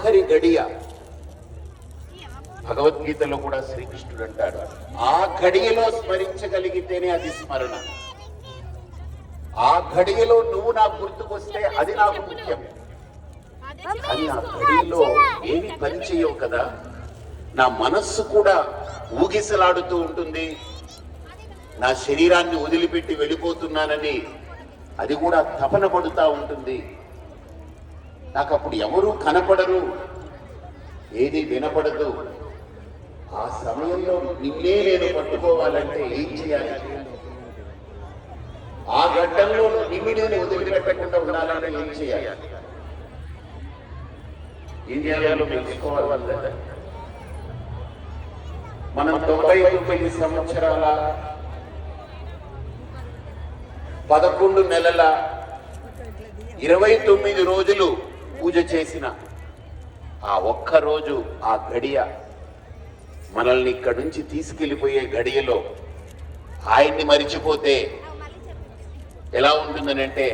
ఆఖరి గడియ. భగవద్గీతలో కూడా శ్రీకృష్ణుడు అంటాడు, ఆ ఘడియలో స్మరించగలిగితేనే అది స్మరణ. ఆ ఘడియలో నువ్వు నాకు గుర్తుకొస్తే అది నాకు ముఖ్యం. కానీ ఆ ఘడియలో ఏమి పని చేయవు కదా. నా మనస్సు కూడా ఊగిసలాడుతూ ఉంటుంది. నా శరీరాన్ని వదిలిపెట్టి వెళ్ళిపోతున్నానని అది కూడా తపన పడుతూ ఉంటుంది. నాకు అప్పుడు ఎవరూ కనపడరు, ఏది వినపడదు. ఆ సమయంలో నిన్నే నేను పట్టుకోవాలంటే ఏం చేయాలి? ఆ ఘట్టంలో నిన్ను నేను వదిలిపెట్టకుండా ఉండాలంటే ఏం చేయాలి? ఏం చేయాలో తెలుసుకోవాలి. మనం 99 సంవత్సరాల 11 నెలల 29 రోజులు పూజ చేసిన ఆ ఒక్క రోజు, ఆ గడియ మనల్ని ఇక్కడి నుంచి తీసుకెళ్లిపోయే గడియలో ఆయన్ని మరిచిపోతే ఎలా ఉంటుందనంటే